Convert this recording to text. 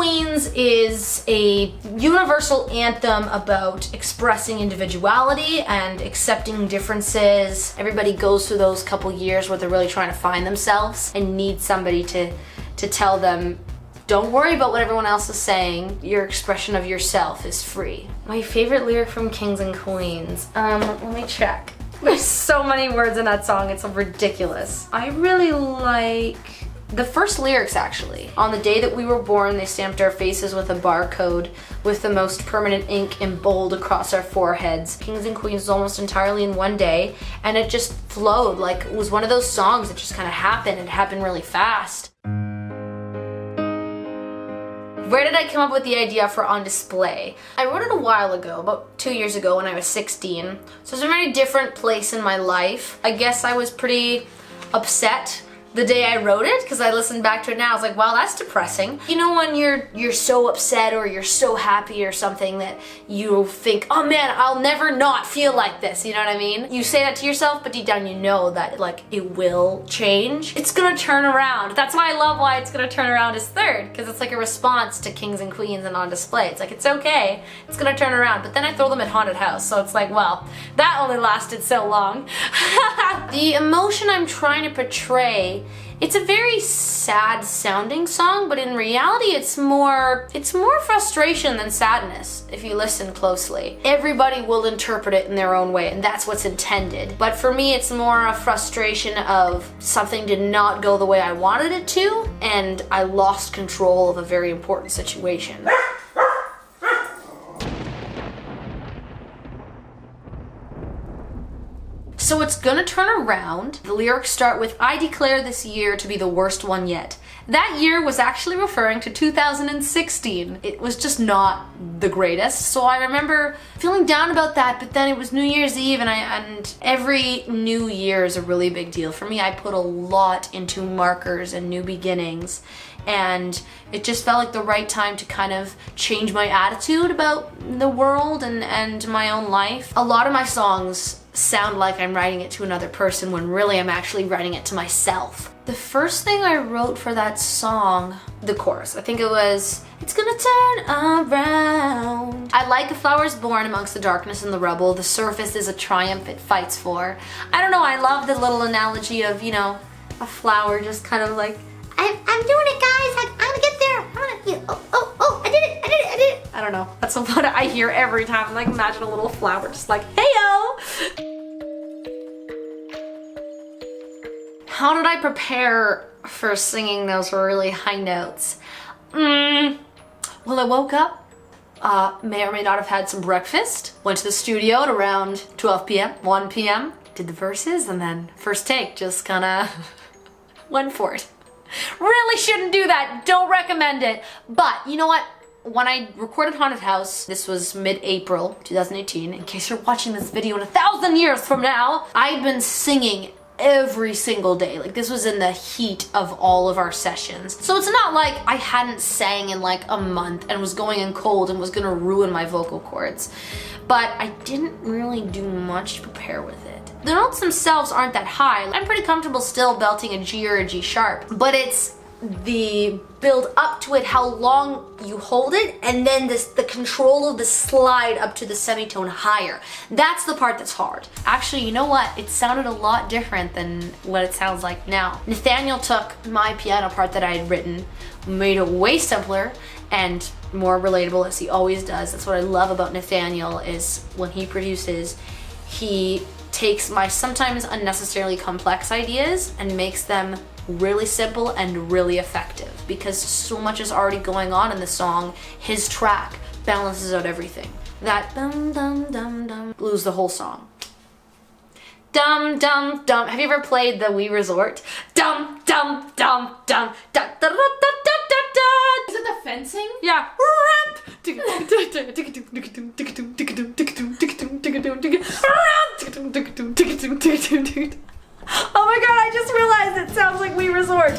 Queens is a universal anthem about expressing individuality and accepting differences. Everybody goes through those couple years where they're really trying to find themselves and need somebody to tell them, don't worry about what everyone else is saying. Your expression of yourself is free. My favorite lyric from Kings and Queens. Let me check. There's so many words in that song, it's ridiculous. I really like the first lyrics, actually. On the day that we were born, they stamped our faces with a barcode with the most permanent ink in bold across our foreheads. Kings and Queens was almost entirely in one day, and it just flowed. Like, it was one of those songs that just kind of happened. It happened really fast. Where did I come up with the idea for On Display? I wrote it a while ago, about 2 years ago when I was 16. So it's a very different place in my life. I guess I was pretty upset the day I wrote it, because I listened back to it now, I was like, wow, that's depressing. You know when you're so upset or you're so happy or something that you think, oh man, I'll never not feel like this, you know what I mean? You say that to yourself, but deep down you know that like it will change. It's gonna turn around. That's why I love Why It's Gonna Turn Around is third, because it's like a response to Kings and Queens and On Display. It's like, it's okay, it's gonna turn around. But then I throw them at Haunted House, so it's like, well, that only lasted so long. The emotion I'm trying to portray, it's a very sad sounding song, but in reality it's more frustration than sadness if you listen closely. Everybody will interpret it in their own way, and that's what's intended. But for me, it's more a frustration of something did not go the way I wanted it to, and I lost control of a very important situation. So it's gonna turn around. The lyrics start with, I declare this year to be the worst one yet. That year was actually referring to 2016. It was just not the greatest. So I remember feeling down about that, but then it was New Year's Eve, and every new year is a really big deal for me. I put a lot into markers and new beginnings, and it just felt like the right time to kind of change my attitude about the world and my own life. A lot of my songs sound like I'm writing it to another person when really I'm actually writing it to myself. The first thing I wrote for that song, the chorus, I think it was, it's gonna turn around. I like a flower's born amongst the darkness and the rubble. The surface is a triumph it fights for. I don't know, I love the little analogy of, you know, a flower just kind of like, I'm doing it, guys. I'm gonna get there. I did it. I don't know. That's what I hear every time. Like, imagine a little flower just like, hey-o. How did I prepare for singing those really high notes? Well, I woke up, may or may not have had some breakfast, went to the studio at around 12 p.m., 1 p.m., did the verses, and then first take, just kinda went for it. Really shouldn't do that, don't recommend it. But you know what? When I recorded Haunted House, this was mid-April 2018, in case you're watching this video in 1,000 years from now, I'd been singing every single day. Like, this was in the heat of all of our sessions. So it's not like I hadn't sang in like a month and was going in cold and was gonna ruin my vocal cords. But I didn't really do much to prepare with it. The notes themselves aren't that high. I'm pretty comfortable still belting a G or a G sharp, but it's the build up to it, how long you hold it, and then the control of the slide up to the semitone higher. That's the part that's hard. Actually, you know what? It sounded a lot different than what it sounds like now. Nathanael took my piano part that I had written, made it way simpler and more relatable, as he always does. That's what I love about Nathanael, is when he produces, he takes my sometimes unnecessarily complex ideas and makes them really simple and really effective, because so much is already going on in the song. His track balances out everything. That dum dum dum dum blues the whole song. Dum dum dum. Have you ever played the We Resort? Dum dum dum dum da da da da da da. Is it the fencing? Yeah. Oh my god, I just realized it sounds like We Resort.